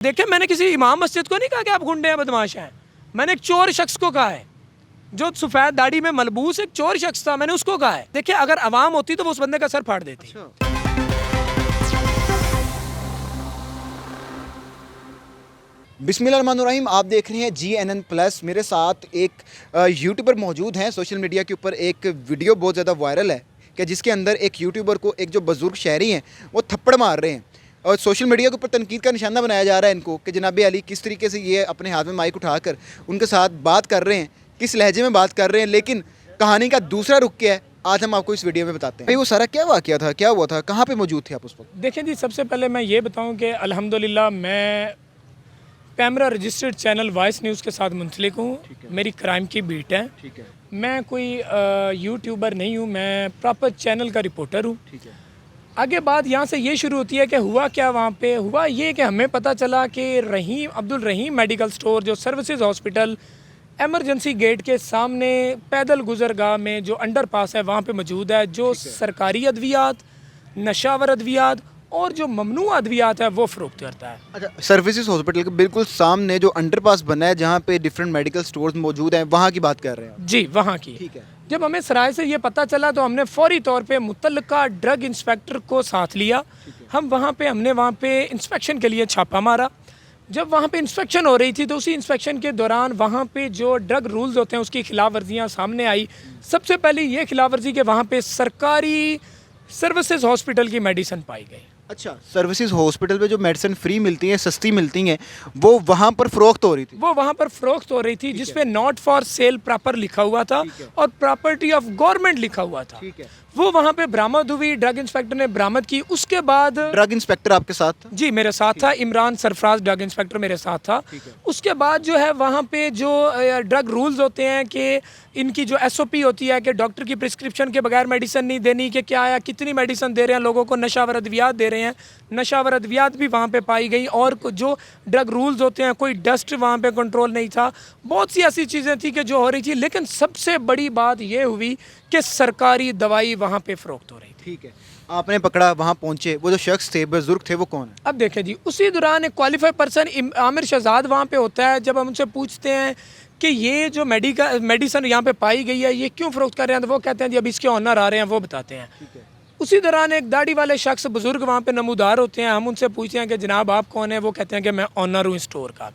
دیکھیں میں نے کسی امام مسجد کو نہیں کہا کہ آپ گنڈے ہیں بدماش ہیں. میں نے ایک چور شخص کو کہا ہے جو سفید داڑھی میں ملبوس ایک چور شخص تھا, میں نے اس کو کہا ہے. دیکھیں اگر عوام ہوتی تو وہ اس بندے کا سر پھاڑ دیتی. بسم اللہ الرحمن الرحیم. آپ دیکھ رہے ہیں GNN+. میرے ساتھ ایک یوٹیوبر موجود ہیں. سوشل میڈیا کے اوپر ایک ویڈیو بہت زیادہ وائرل ہے کہ جس کے اندر ایک یوٹیوبر کو ایک جو بزرگ شہری ہیں وہ تھپڑ مار رہے ہیں اور سوشل میڈیا کے اوپر تنقید کا نشانہ بنایا جا رہا ہے ان کو کہ جناب علی کس طریقے سے یہ اپنے ہاتھ میں مائک اٹھا کر ان کے ساتھ بات کر رہے ہیں, کس لہجے میں بات کر رہے ہیں. لیکن کہانی کا دوسرا رخ کیا ہے آج ہم آپ کو اس ویڈیو میں بتاتے ہیں. بھائی وہ سارا کیا واقعہ تھا, کیا ہوا تھا, کہاں پہ موجود تھے آپ اس وقت؟ دیکھیں جی, سب سے پہلے میں یہ بتاؤں کہ الحمدللہ میں PEMRA registered channel Voice News کے ساتھ منسلک ہوں. میری کرائم کی بیٹ ہے. میں کوئی یوٹیوبر نہیں ہوں, میں پراپر چینل کا رپورٹر ہوں. آگے بات یہاں سے یہ شروع ہوتی ہے کہ ہوا کیا وہاں پہ. ہوا یہ کہ ہمیں پتہ چلا کہ عبدالرحیم میڈیکل سٹور جو سروسز ہاسپٹل ایمرجنسی گیٹ کے سامنے پیدل گزرگاہ میں جو انڈر پاس ہے وہاں پہ موجود ہے, جو سرکاری ادویات, نشاور ادویات اور جو ممنوع ادویات ہے وہ فروخت کرتا ہے. اچھا, سروسز ہاسپٹل کے بالکل سامنے جو انڈر پاس بنا ہے جہاں پہ ڈفرینٹ میڈیکل سٹورز موجود ہیں, وہاں کی بات کر رہے ہیں؟ جی وہاں کی. ٹھیک ہے. جب ہمیں سرائے سے یہ پتہ چلا تو ہم نے فوری طور پہ متعلقہ ڈرگ انسپیکٹر کو ساتھ لیا. ہم وہاں پہ انسپیکشن کے لیے چھاپا مارا. جب وہاں پہ انسپیکشن ہو رہی تھی تو اسی انسپیکشن کے دوران وہاں پہ جو ڈرگ رولز ہوتے ہیں اس کی خلاف ورزیاں سامنے آئی. سب سے پہلی یہ خلاف ورزی کہ وہاں پہ سرکاری سروسز ہاسپٹل کی میڈیسن پائی گئی. اچھا, سروسز ہاسپٹل پہ جو میڈیسن فری ملتی ہیں, سستی ملتی ہیں, وہ وہاں پر فروخت ہو رہی تھی. جس پہ ناٹ فار سیل پراپر لکھا ہوا تھا اور پراپرٹی آف گورنمنٹ لکھا ہوا تھا. وہ وہاں پہ برآمد ہوئی, ڈرگ انسپیکٹر نے برآمد کی. اس کے بعد ڈرگ انسپیکٹر آپ کے ساتھ تھا؟ جی میرے ساتھ تھا, عمران سرفراز ڈرگ انسپیکٹر میرے ساتھ تھا. اس کے بعد جو ہے وہاں پہ جو ڈرگ رولز ہوتے ہیں کہ ان کی جو SOP ہوتی ہے کہ ڈاکٹر کی پرسکرپشن کے بغیر میڈیسن نہیں دینی, کہ کیا ہے کتنی میڈیسن دے رہے ہیں لوگوں کو, نشاور ادویات دے رہے ہیں. نشاور ادویات بھی وہاں پہ پائی گئی. اور جو ڈرگ رولز ہوتے ہیں, کوئی ڈسٹ وہاں پہ کنٹرول نہیں تھا. بہت سی ایسی چیزیں تھیں کہ جو ہو رہی تھی. لیکن سب سے بڑی بات یہ ہوئی کہ سرکاری دوائی وہاں پہ فروخت ہو رہی تھی. ٹھیک ہے, آپ نے پکڑا, وہاں پہنچے, وہ جو شخص تھے بزرگ تھے وہ کون ہے؟ اب دیکھیں جی, اسی دوران ایک کوالیفائی پرسن عامر شہزاد وہاں پہ ہوتا ہے. جب ہم ان سے پوچھتے ہیں کہ یہ جو میڈیسن یہاں پہ پائی گئی ہے یہ کیوں فروخت کر رہے ہیں, تو وہ کہتے ہیں جی اب اس کے آنر آ رہے ہیں وہ بتاتے ہیں. اسی دوران ایک داڑھی والے شخص بزرگ وہاں پہ نمودار ہوتے ہیں. ہم ان سے پوچھتے ہیں کہ جناب آپ کون ہیں, وہ کہتے ہیں کہ میں آنر ہوں اسٹور کا.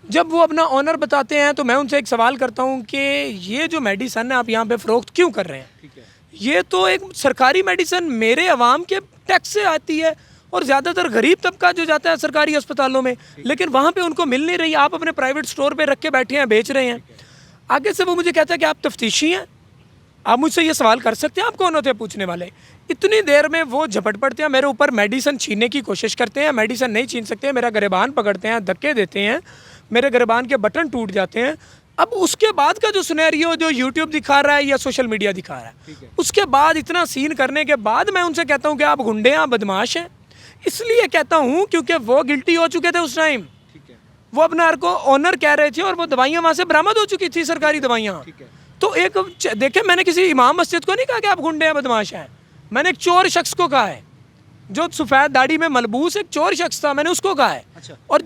جب وہ اپنا آنر بتاتے ہیں تو میں ان سے ایک سوال کرتا ہوں کہ یہ جو میڈیسن ہے آپ یہاں پہ فروخت کیوں کر رہے ہیں؟ یہ تو ایک سرکاری میڈیسن میرے عوام کے ٹیکس سے آتی ہے اور زیادہ تر غریب طبقہ جو جاتا ہے سرکاری اسپتالوں میں, لیکن وہاں پہ ان کو مل نہیں رہی. آپ اپنے پرائیویٹ سٹور پہ رکھ کے بیٹھے ہیں, بیچ رہے ہیں. آگے سے وہ مجھے کہتا ہے کہ آپ تفتیشی ہیں, آپ مجھ سے یہ سوال کر سکتے ہیں, آپ کون ہوتے ہیں پوچھنے والے. اتنی دیر میں وہ جھپٹ پڑتے ہیں, میرے اوپر میڈیسن چھیننے کی کوشش کرتے ہیں. میڈیسن نہیں چھین سکتے, میرا گریبان پکڑتے ہیں, دھکے دیتے ہیں, میرے گریبان کے بٹن ٹوٹ جاتے ہیں. اب اس کے بعد کا جو سینیریو جو یوٹیوب دکھا رہا ہے یا سوشل میڈیا دکھا رہا ہے, اس کے بعد اتنا سین کرنے کے بعد میں ان سے کہتا ہوں کہ آپ گنڈے ہیں, بدماش ہیں. اس لیے کہتا ہوں کیونکہ وہ گلٹی ہو چکے تھے اس ٹائم. وہ اپنا کو آنر کہہ رہے تھے اور وہ دوائیاں وہاں سے برآمد ہو چکی تھی, سرکاری دوائیاں. تو ایک دیکھیں میں نے کسی امام مسجد کو نہیں کہا کہ آپ گنڈے ہیں, بدماش ہیں. میں نے ایک چور شخص کو کہا ہے جو سفید داڑھی میں ملبوس ایک چور شخص تھا, میں نے اس کو کہا ہے. اور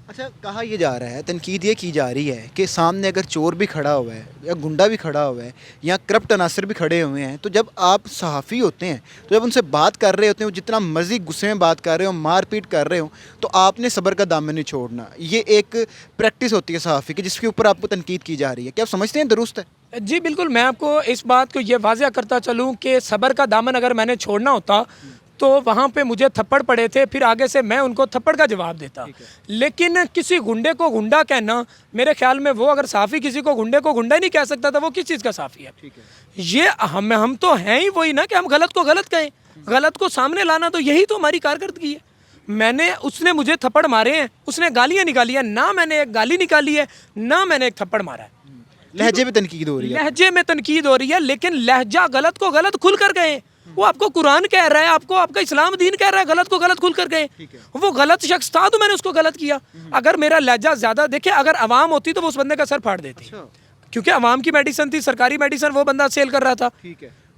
اچھا, کہا یہ جا رہا ہے, تنقید یہ کی جا رہی ہے کہ سامنے اگر چور بھی کھڑا ہوا ہے یا گنڈا بھی کھڑا ہوا ہے یا کرپٹ عناصر بھی کھڑے ہوئے ہیں, تو جب آپ صحافی ہوتے ہیں تو جب ان سے بات کر رہے ہوتے ہیں, وہ جتنا مرضی غصے میں بات کر رہے ہوں, مار پیٹ کر رہے ہوں, تو آپ نے صبر کا دامن نہیں چھوڑنا. یہ ایک پریکٹس ہوتی ہے صحافی کی جس کے اوپر آپ کو تنقید کی جا رہی ہے. کیا آپ سمجھتے ہیں درست ہے؟ جی بالکل, میں آپ کو اس بات کو یہ واضح کرتا چلوں کہ صبر کا دامن اگر میں نے چھوڑنا ہوتا تو وہاں پہ مجھے تھپڑ پڑے تھے, پھر آگے سے میں ان کو تھپڑ کا جواب دیتا. لیکن کسی گنڈے کو گنڈا کہنا, میرے خیال میں وہ اگر صحافی کسی کو گنڈے نہیں کہہ سکتا تھا, وہ کس چیز کا صحافی ہے؟ یہ ہم تو ہیں ہی وہی نا کہ ہم غلط کو غلط کہیں. غلط کو سامنے لانا تو یہی تو ہماری کارکردگی ہے. اس نے مجھے تھپڑ مارے ہیں, اس نے گالیاں نکالی ہیں, نہ میں نے ایک گالی نکالی ہے نہ میں نے ایک تھپڑ مارا ہے. لہجے میں تنقید ہو رہی ہے, لہجے میں تنقید ہو رہی ہے, لیکن لہجہ غلط کو غلط کھل کر گئے. وہ آپ کو قرآن کہہ رہا ہے, آپ کا اسلام دین کہہ رہا ہے غلط کو غلط کھل کر گئے. وہ غلط شخص تھا تو میں نے اس کو غلط کیا. اگر میرا لہجہ زیادہ, دیکھیں اگر عوام ہوتی تو وہ اس بندے کا سر پھاڑ دیتی, کیونکہ عوام کی میڈیسن تھی, سرکاری میڈیسن وہ بندہ سیل کر رہا تھا.